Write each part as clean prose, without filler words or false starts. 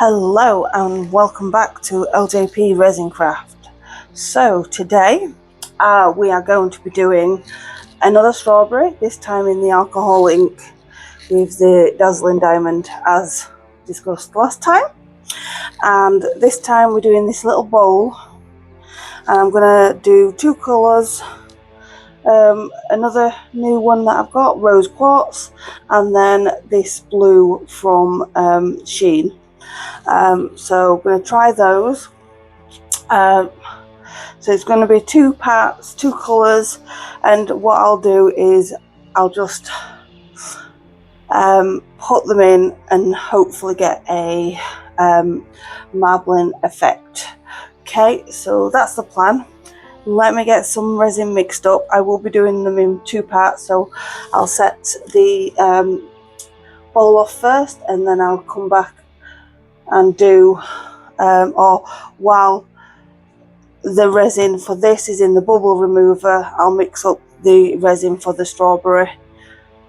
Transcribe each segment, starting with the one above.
Hello and welcome back to LJP Resin Craft. So today we are going to be doing another strawberry, this time in the alcohol ink with the Dazzling Diamond as discussed last time. And this time we're doing this little bowl, and I'm going to do two colours. Another new one that I've got, Rose Quartz, and then this blue from Sheen. So I'm going to try those. So it's going to be two parts, two colours, and what I'll do is I'll just put them in and hopefully get a marbling effect. Okay, so that's the plan. Let me get some resin mixed up. I will be doing them in two parts, so I'll set the bowl off first and then I'll come back and do or while the resin for this is in the bubble remover, I'll mix up the resin for the strawberry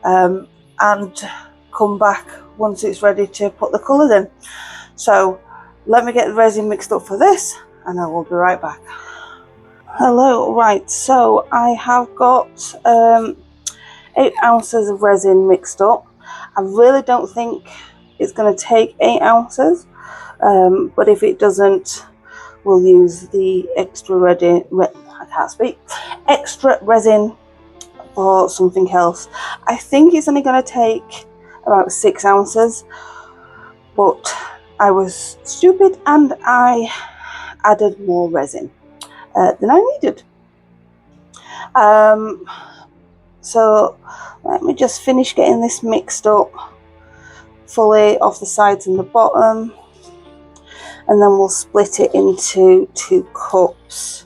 and come back once it's ready to put the colours in. So let me get the resin mixed up for this and I will be right back. Hello, right, so I have got 8 ounces of resin mixed up. I really don't think it's going to take 8 ounces, but if it doesn't, we'll use the extra resin for something else. I think it's only going to take about 6 ounces, but I was stupid and I added more resin than I needed. So let me just finish getting this mixed up fully off the sides and the bottom, and then we'll split it into 2 cups.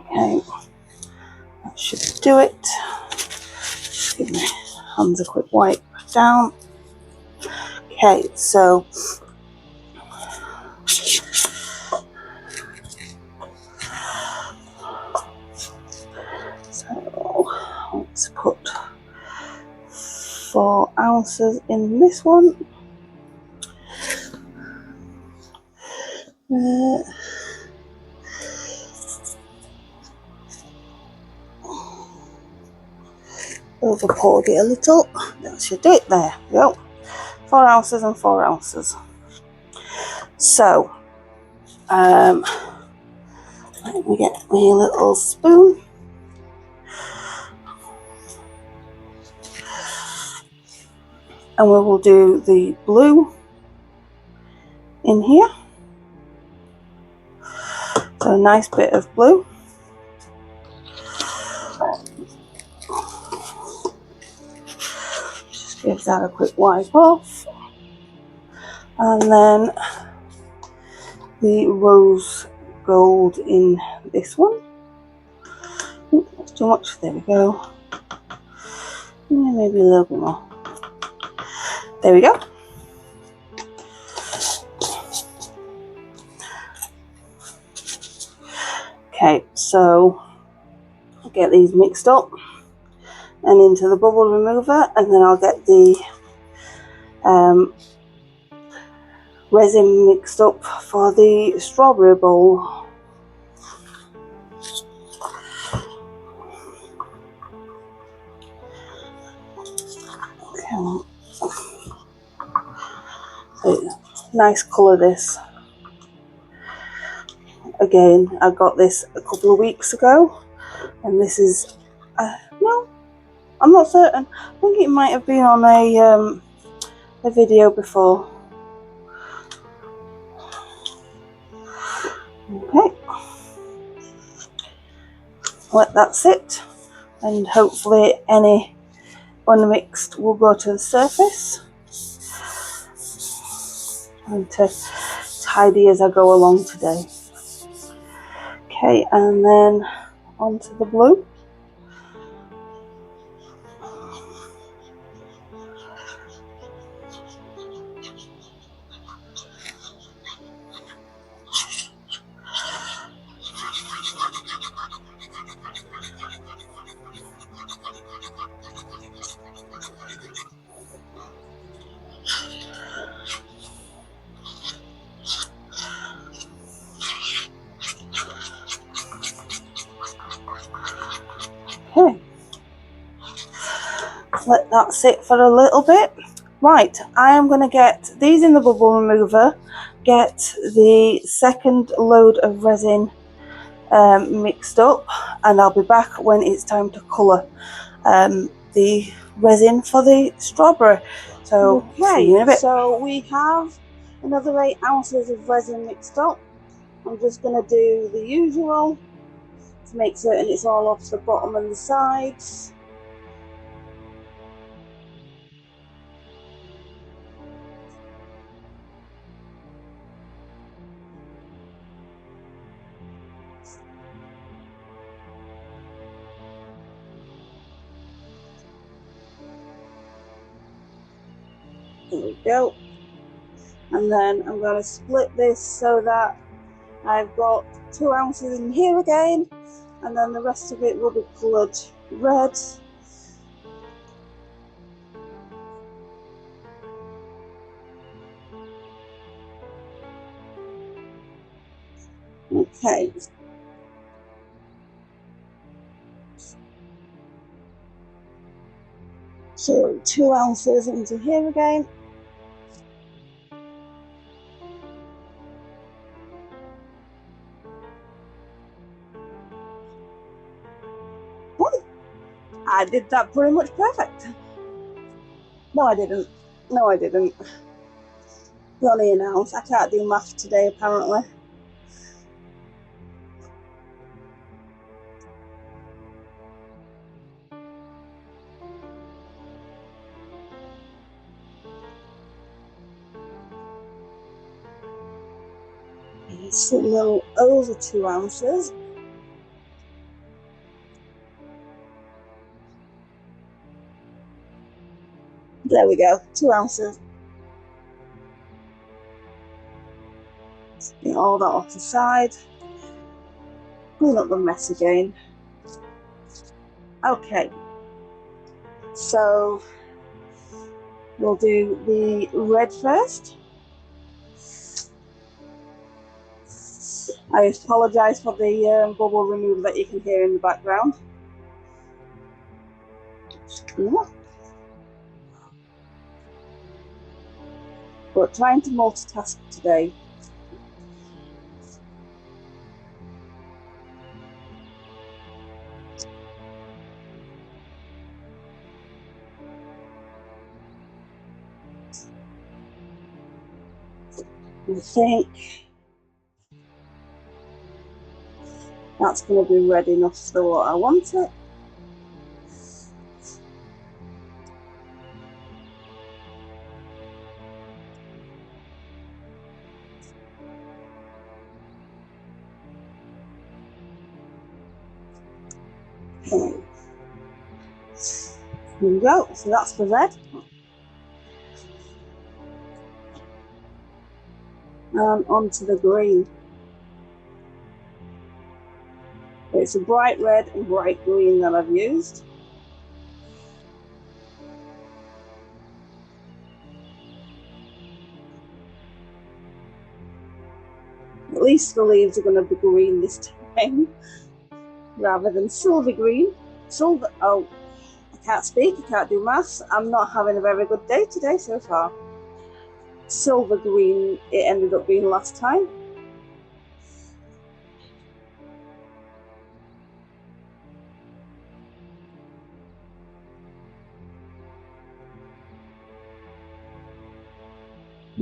Okay, that should do it. Just give my hands a quick wipe down. Okay, so let's put 4 ounces in this one. Over poured it a little. That should do it. There we go. 4 ounces and 4 ounces. So let me get my little spoon. And we will do the blue in here. So a nice bit of blue. Just give that a quick wipe off. And then the rose gold in this one. Ooh, that's too much. There we go. Yeah, maybe a little bit more. There we go. Okay, so I'll get these mixed up and into the bubble remover, and then I'll get the resin mixed up for the strawberry bowl. Okay. So, nice colour this. Again, I got this a couple of weeks ago, and this is no, I'm not certain. I think it might have been on a video before. Okay, well, that's it, and hopefully any unmixed will go to the surface. And to tidy as I go along today. Okay, and then onto the blue. Okay, let that sit for a little bit. Right, I am going to get these in the bubble remover, get the second load of resin mixed up, and I'll be back when it's time to colour the resin for the strawberry. So see you in a bit. So we have another 8 ounces of resin mixed up. I'm just going to do the usual to make certain it's all off the bottom and the sides. There we go. And then I'm going to split this so that I've got 2 ounces in here again, and then the rest of it will be coloured red. Okay. So 2 ounces into here again. I did that pretty much perfect. No, I didn't. No, I didn't. It's only an ounce. I can't do math today, apparently. It's a little over 2 ounces. There we go, 2 ounces. Get all that off the side. Clean up the mess again. Okay, so we'll do the red first. I apologise for the bubble remover that you can hear in the background. But trying to multitask today. I think that's going to be red enough for what I want it. Okay. Here we go, so that's the red. And onto the green. It's a bright red and bright green that I've used. At least the leaves are going to be green this time, rather than silver green. Oh, I can't speak, I can't do maths. I'm not having a very good day today so far. Silver green it ended up being last time.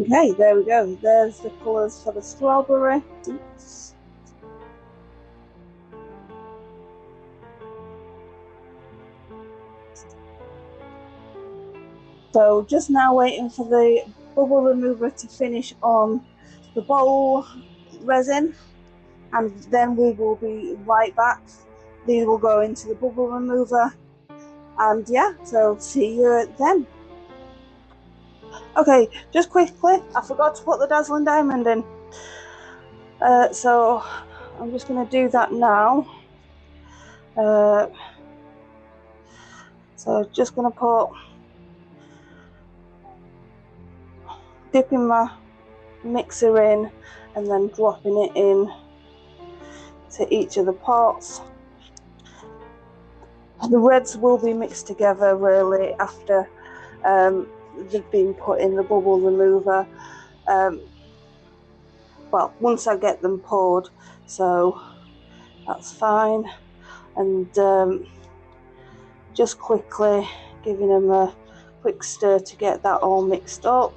Okay, there we go. There's the colours for the strawberry. Oops. So just now waiting for the bubble remover to finish on the bowl resin, and then we will be right back. These will go into the bubble remover, and yeah, so see you then. Okay, just quickly, I forgot to put the dazzling diamond in, so I'm just going to do that now. So just going to dipping my mixer in and then dropping it in to each of the pots. The reds will be mixed together really after they've been put in the bubble remover. Well, once I get them poured, so that's fine. And just quickly giving them a quick stir to get that all mixed up.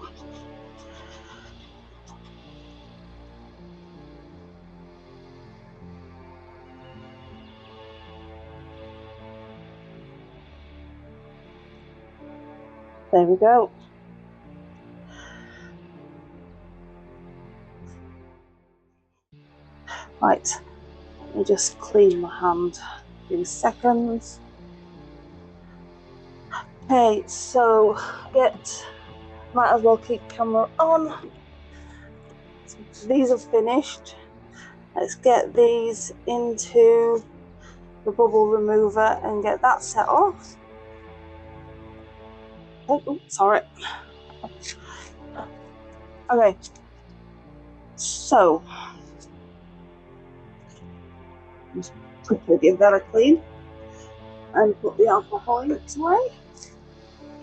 There we go. Right, let me just clean my hand. 2 seconds. Okay, so might as well keep camera on. So these are finished. Let's get these into the bubble remover and get that set off. Oh, sorry. Okay, so just quickly give that a clean and put the alcohol away.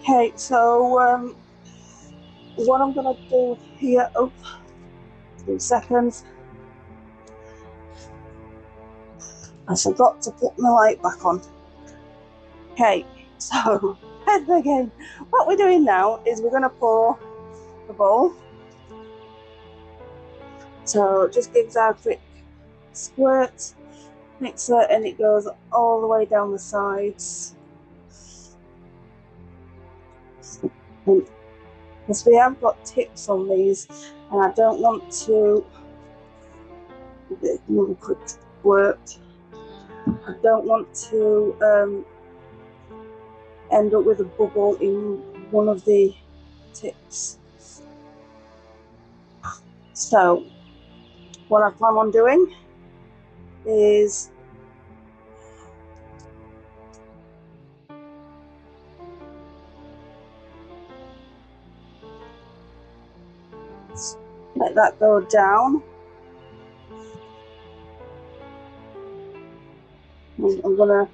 Okay, so what I'm gonna do here, 2 seconds. I forgot to put my light back on. Okay, so again, what we're doing now is we're gonna pour the bowl. So just gives our quick squirt, mix it, and it goes all the way down the sides. Because we have got tips on these, and I don't want to another quick squirt. I don't want to end up with a bubble in one of the tips. So what I plan on doing is let that go down. I'm gonna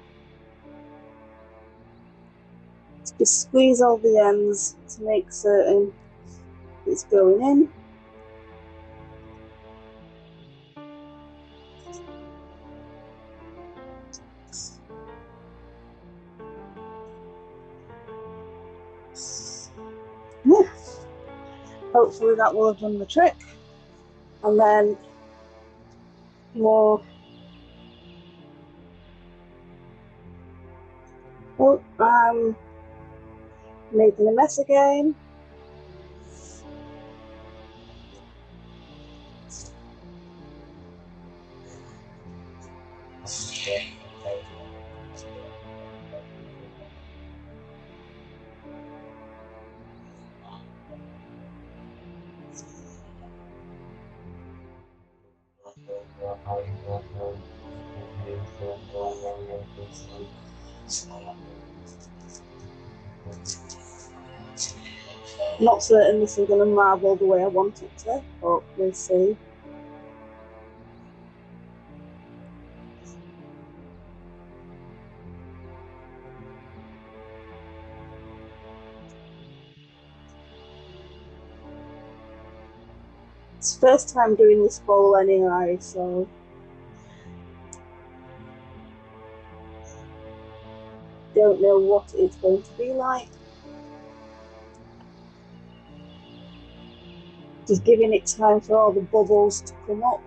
just squeeze all the ends to make certain it's going in. Yeah. Hopefully that will have done the trick. And then more. Oh, I'm making a mess again. Not certain this is going to marble the way I want it to, but we'll see. It's the first time doing this bowl anyway, so don't know what it's going to be like. Just giving it time for all the bubbles to come up.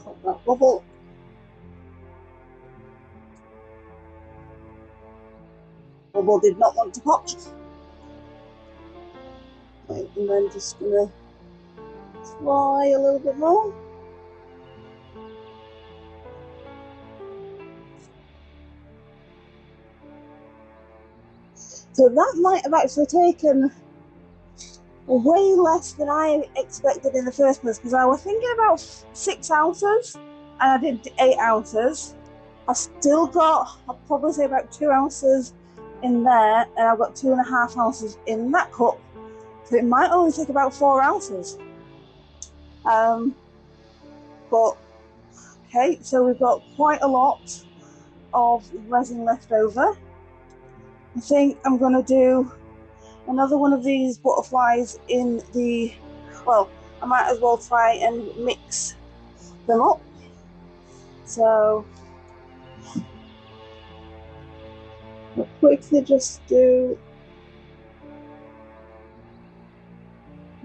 Put that bubble. bubble did not want to pop. Right, and then just gonna try a little bit more. So that might have actually taken way less than I expected in the first place, because I was thinking about 6 ounces and I did 8 ounces. I've still got, I'll probably say about 2 ounces in there, and I've got 2.5 ounces in that cup. So it might only take about 4 ounces. But okay, so we've got quite a lot of resin left over. I think I'm going to do another one of these butterflies in the, well, I might as well try and mix them up. So I'll quickly just do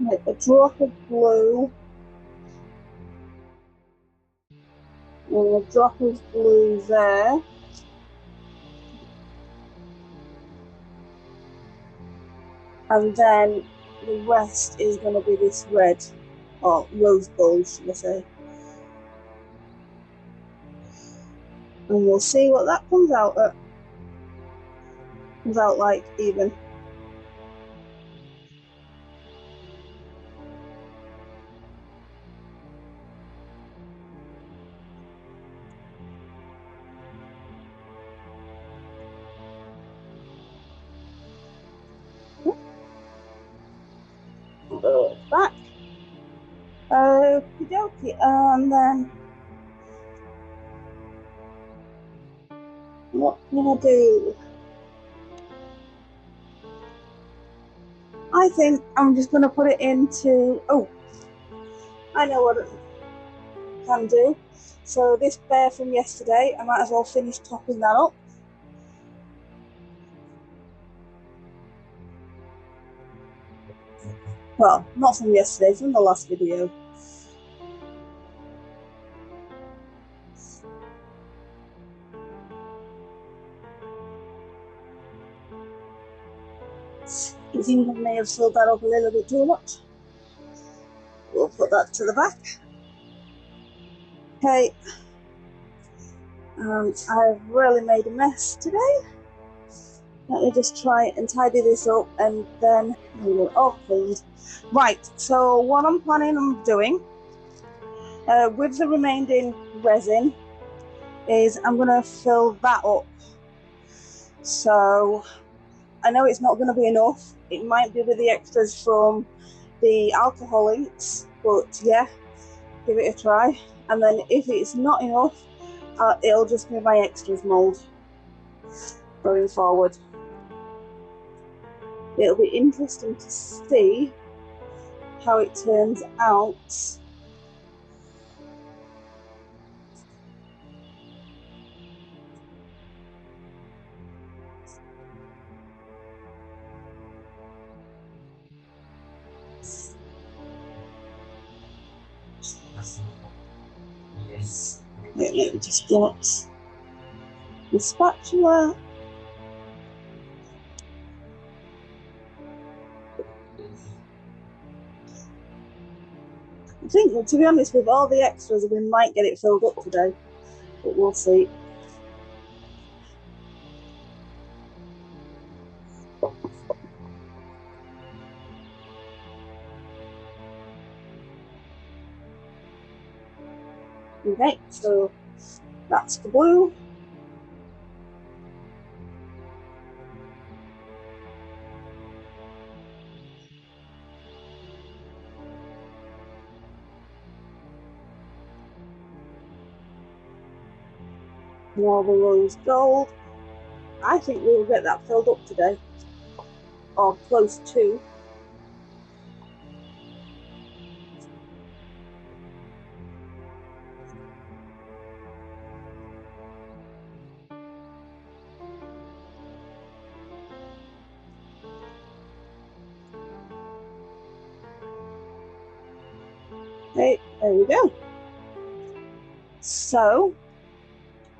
like a drop of blue and a drop of blue there. And then the rest is going to be this red, or rose gold, should I say. And we'll see what that comes out at. Comes out like even. Back. Okie dokie, and then what can I do? I think I'm just going to put it into, oh, I know what I can do. So this bear from yesterday, I might as well finish topping that up. Well, not from yesterday, from the last video. I think I may have filled that up a little bit too much. We'll put that to the back. Okay, I've really made a mess today. Let me just try and tidy this up, and then we'll all cleaned. Right, so what I'm planning on doing with the remaining resin is I'm going to fill that up. So I know it's not going to be enough. It might be with the extras from the alcohol inks, but yeah, give it a try. And then if it's not enough, it'll just be my extras mold going forward. It'll be interesting to see how it turns out. Let me just get the spatula. I think, to be honest, with all the extras, we might get it filled up today, but we'll see. Okay, so that's the blue. Now the rose gold. I think we'll get that filled up today, or close to. Okay, there we go. So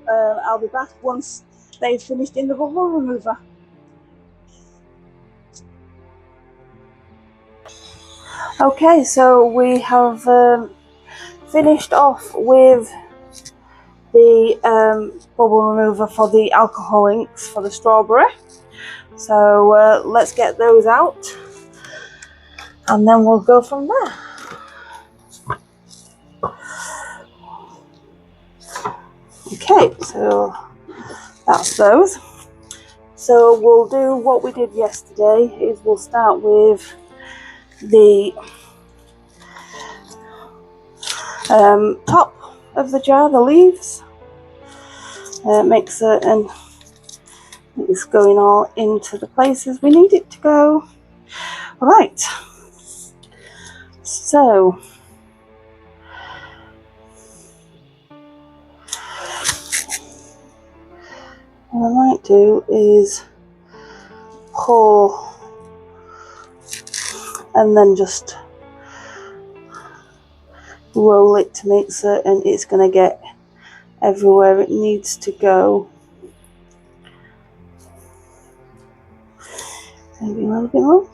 I'll be back once they've finished in the bubble remover. Okay, so we have finished off with the bubble remover for the alcohol inks for the strawberry. So let's get those out and then we'll go from there. Okay, so that's those. So we'll do what we did yesterday, is we'll start with the top of the jar, the leaves. Make certain it's going all into the places we need it to go. Right, so what I might do is pour and then just roll it to make certain it's going to get everywhere it needs to go. Maybe a little bit more.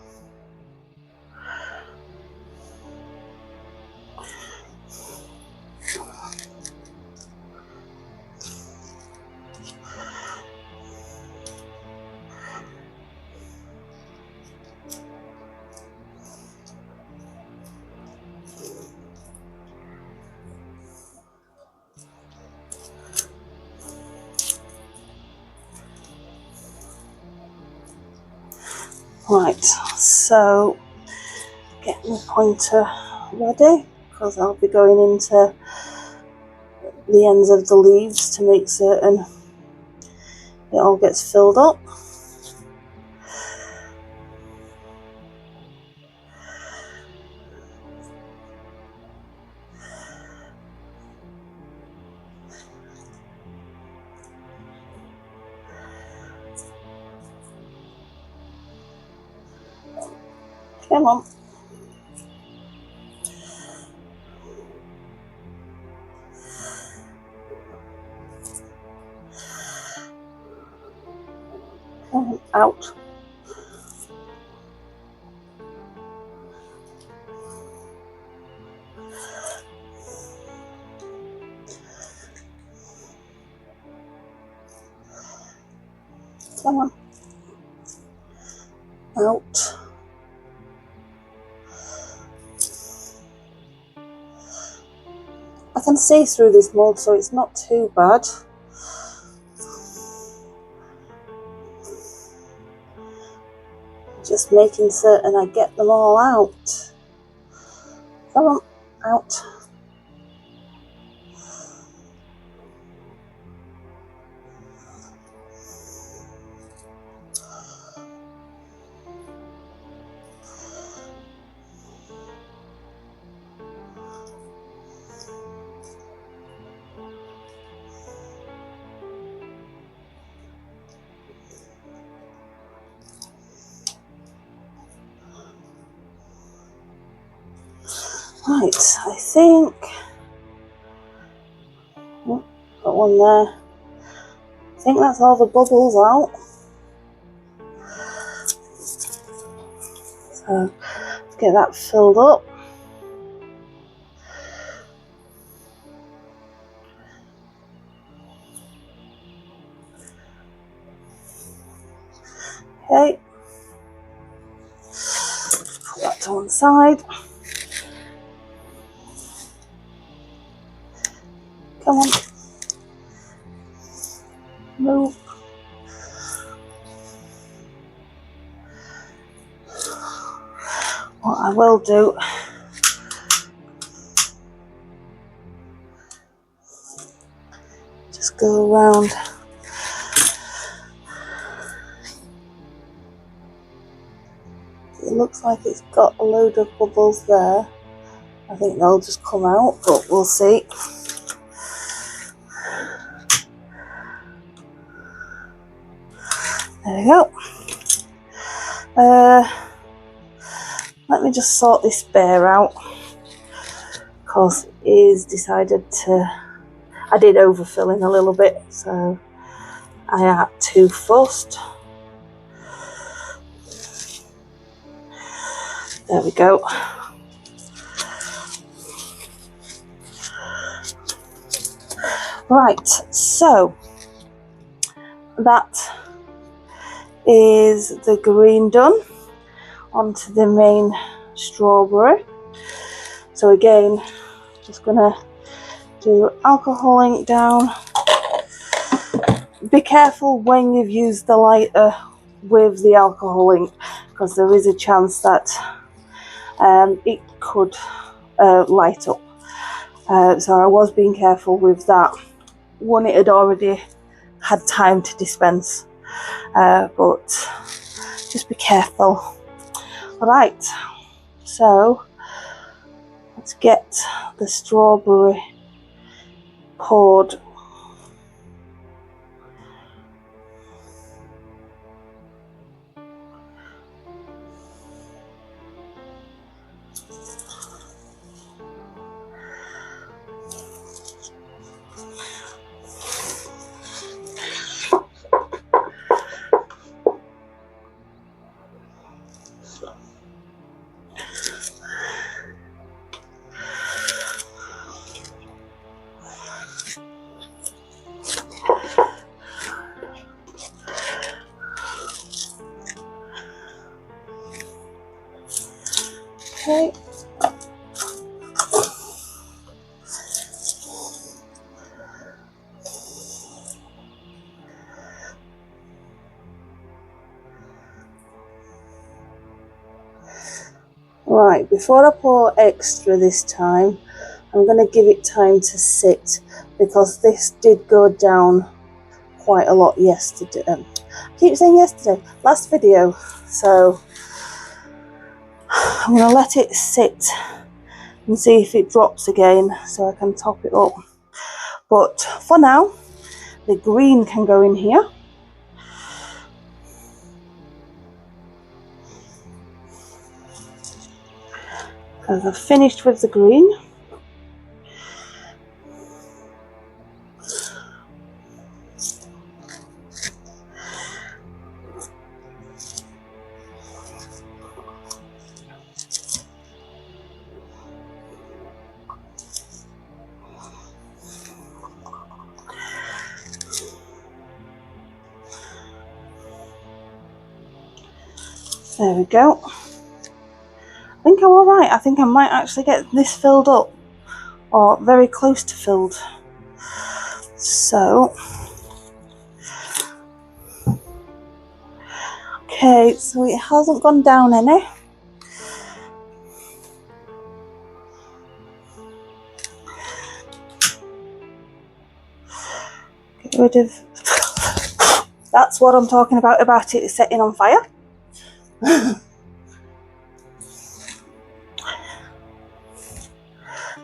Right, so get my pointer ready because I'll be going into the ends of the leaves to make certain it all gets filled up. Come on. Come on, out. Come on. Out. I can see through this mold, so it's not too bad. Just making certain I get them all out. Come on, out. Right, I think got one there. I think that's all the bubbles out. So let's get that filled up. Okay, put that to one side. Come on, move. What I will do, just go around. It looks like it's got a load of bubbles there. I think they'll just come out, but we'll see. There we go. Let me just sort this bear out, because it is decided to, I did overfill in a little bit, so I had too fussed. There we go. Right, so that is the green done. Onto the main strawberry. So again, just gonna do alcohol ink down. Be careful when you've used the lighter with the alcohol ink, because there is a chance that it could light up. So I was being careful with that. One, it had already had time to dispense, but just be careful. Right, so let's get the strawberry poured. Okay. Right, before I pour extra this time, I'm going to give it time to sit, because this did go down quite a lot yesterday. I keep saying yesterday, last video. So I'm going to let it sit and see if it drops again so I can top it up. But for now, the green can go in here. Because I've finished with the green. There we go. I think I'm alright. I think I might actually get this filled up, or very close to filled. So, okay, so it hasn't gone down any. Get rid of... That's what I'm talking about it setting on fire.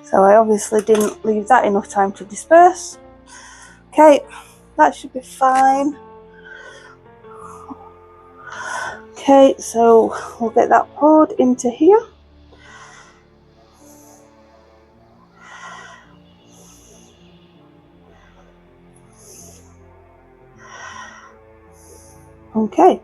So I obviously didn't leave that enough time to disperse. Okay, that should be fine. Okay, so we'll get that poured into here. Okay.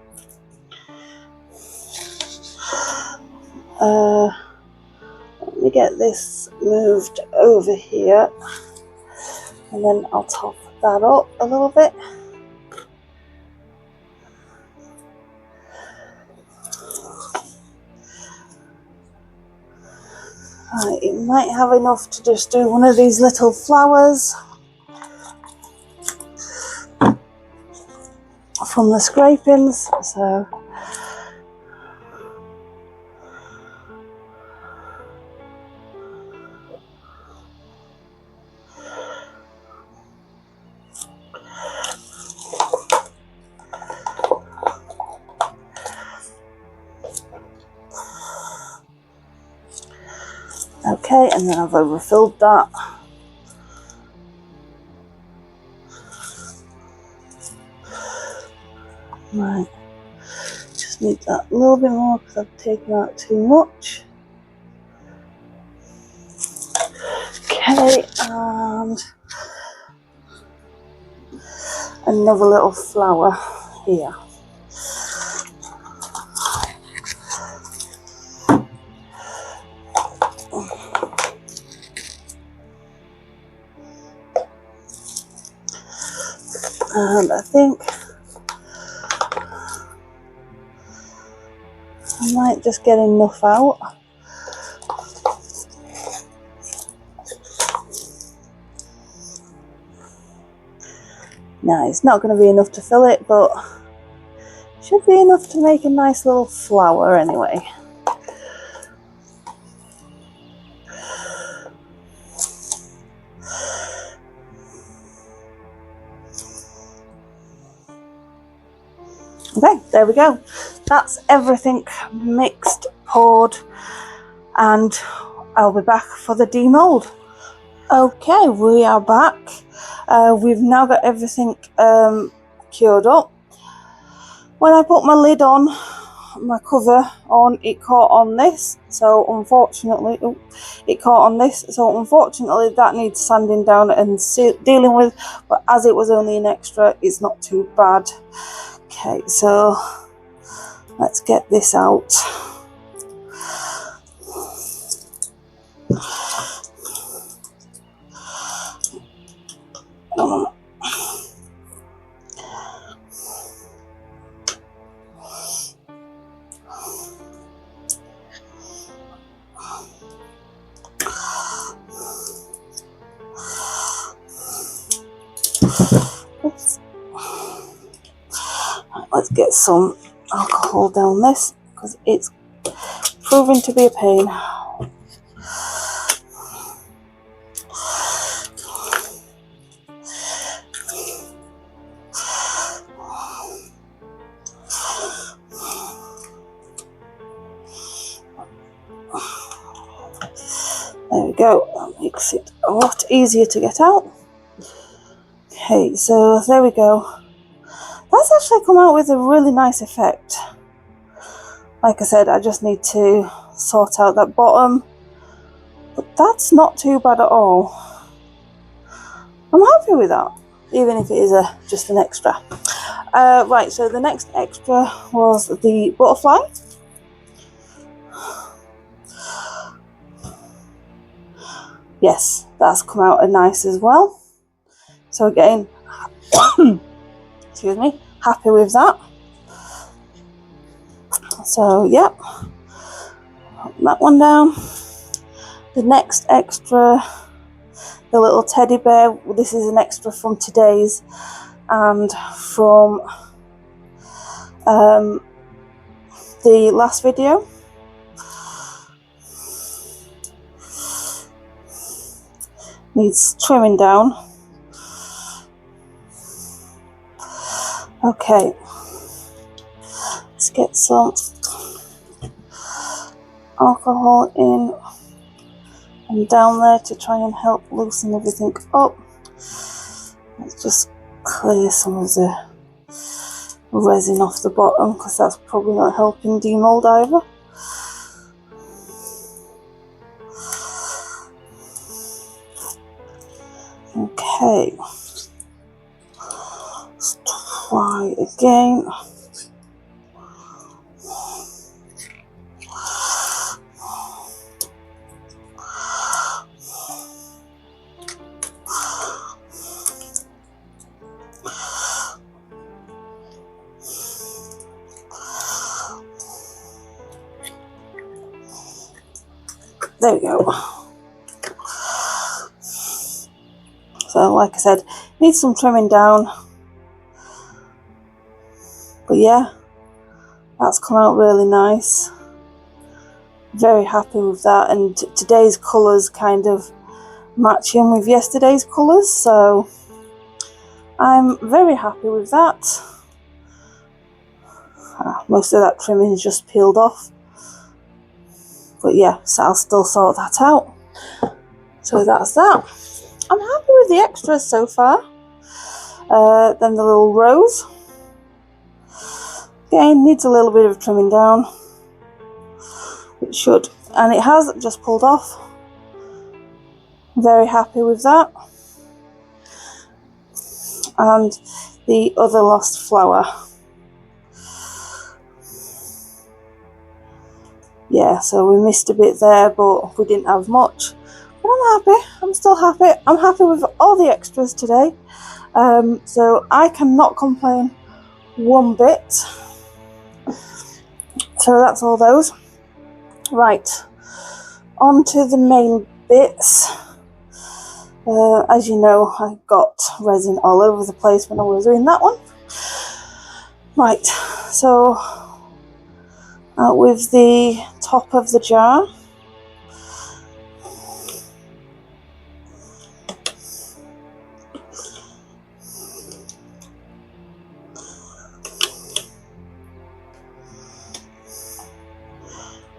Let me get this moved over here, and then I'll top that up a little bit. Right, it might have enough to just do one of these little flowers from the scrapings, so okay, and then I've overfilled that. Right, just need that a little bit more because I've taken out too much. Okay, and another little flower here. And I think I might just get enough out. Now, it's not going to be enough to fill it, but should be enough to make a nice little flower anyway. Okay, there we go. That's everything mixed, poured, and I'll be back for the demold. Okay, we are back. We've now got everything cured up. When I put my lid on, my cover on, it caught on this, so unfortunately, that needs sanding down and dealing with, but as it was only an extra, it's not too bad. Okay, so let's get this out. Oops. Let's get some alcohol down this because it's proving to be a pain. There we go, that makes it a lot easier to get out. Okay, so there we go. That's actually come out with a really nice effect. Like I said, I just need to sort out that bottom, but that's not too bad at all. I'm happy with that, even if it is just an extra. Right, so the next extra was the butterfly. Yes, that's come out nice as well. So again, excuse me, happy with that. So yep, put that one down. The next extra, the little teddy bear, this is an extra from today's and from the last video. Needs trimming down. Okay, let's get some alcohol in and down there to try and help loosen everything up. Let's just clear some of the resin off the bottom because that's probably not helping demold either. Okay, let's try again. There we go. So like I said, needs some trimming down. But yeah, that's come out really nice. Very happy with that, and today's colours kind of matching with yesterday's colours, so I'm very happy with that. Most of that trimming is just peeled off. But yeah, so I'll still sort that out. So that's that. I'm happy with the extras so far. Then the little rose. Again, needs a little bit of trimming down. It should. And it has just pulled off. Very happy with that. And the other lost flower. Yeah, so we missed a bit there, but we didn't have much. But I'm happy. I'm still happy. I'm happy with all the extras today. So I cannot complain one bit. So that's all those. Right, on to the main bits. As you know, I got resin all over the place when I was doing that one. Right, so out with the top of the jar.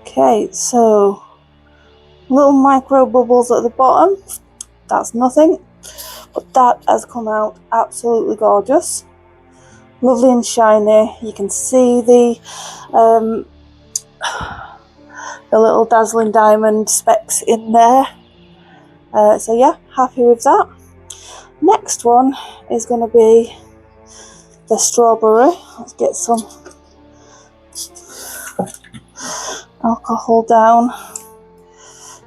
Okay, so little micro bubbles at the bottom, that's nothing, but that has come out absolutely gorgeous, lovely and shiny. You can see the little dazzling diamond specks in there, so yeah, happy with that. Next one is going to be the strawberry. Let's get some alcohol down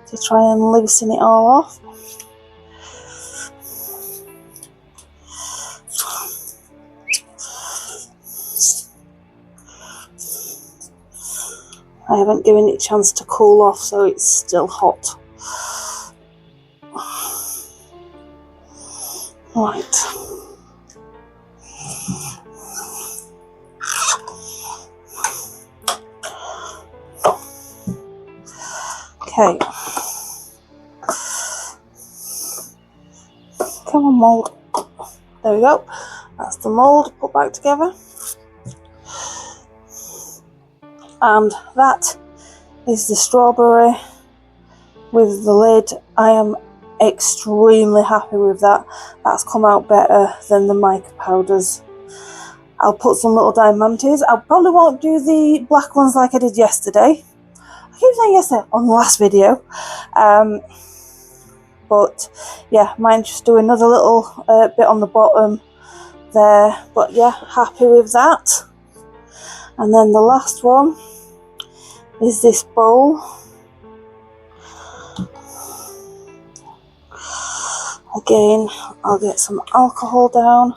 to try and loosen it all off. I haven't given it a chance to cool off, so it's still hot. Right. Okay. Come on, mould. There we go. That's the mould put back together. And that is the strawberry with the lid. I am extremely happy with that. That's come out better than the mica powders. I'll put some little diamantes. I probably won't do the black ones like I did yesterday. I keep saying yesterday on the last video. But yeah, might just do another little bit on the bottom there. But yeah, happy with that. And then the last one is this bowl. Again, I'll get some alcohol down.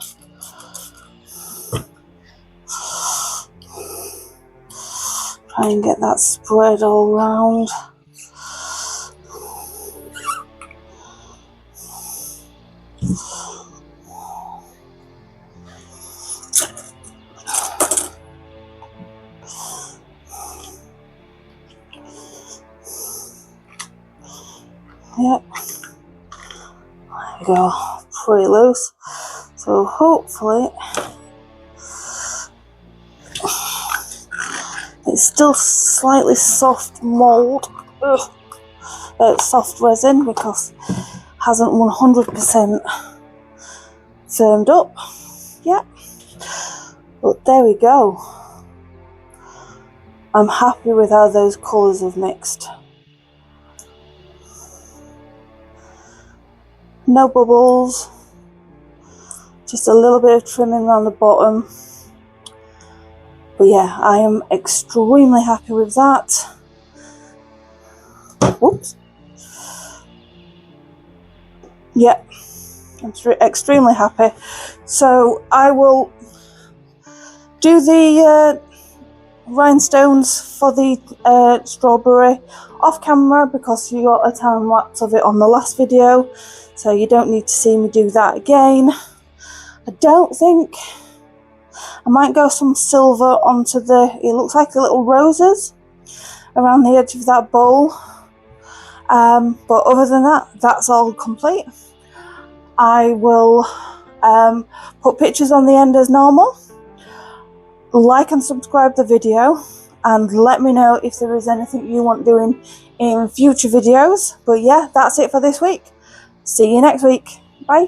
Try and get that spread all round. Yep. There we go. Pretty loose. So hopefully it's still slightly soft mould, soft resin, because it hasn't 100% firmed up yet. But there we go. I'm happy with how those colours have mixed. No bubbles, just a little bit of trimming around the bottom. But yeah, I am extremely happy with that. Whoops. Yeah, I'm extremely happy. So I will do the rhinestones for the strawberry off camera, because you got a time lapse of it on the last video, so you don't need to see me do that again. I don't think I might go some silver onto it looks like the little roses around the edge of that bowl, but other than that, that's all complete. I will put pictures on the end as normal. Like and subscribe the video, and let me know if there is anything you want doing in future videos. But yeah, that's it for this week. See you next week. Bye.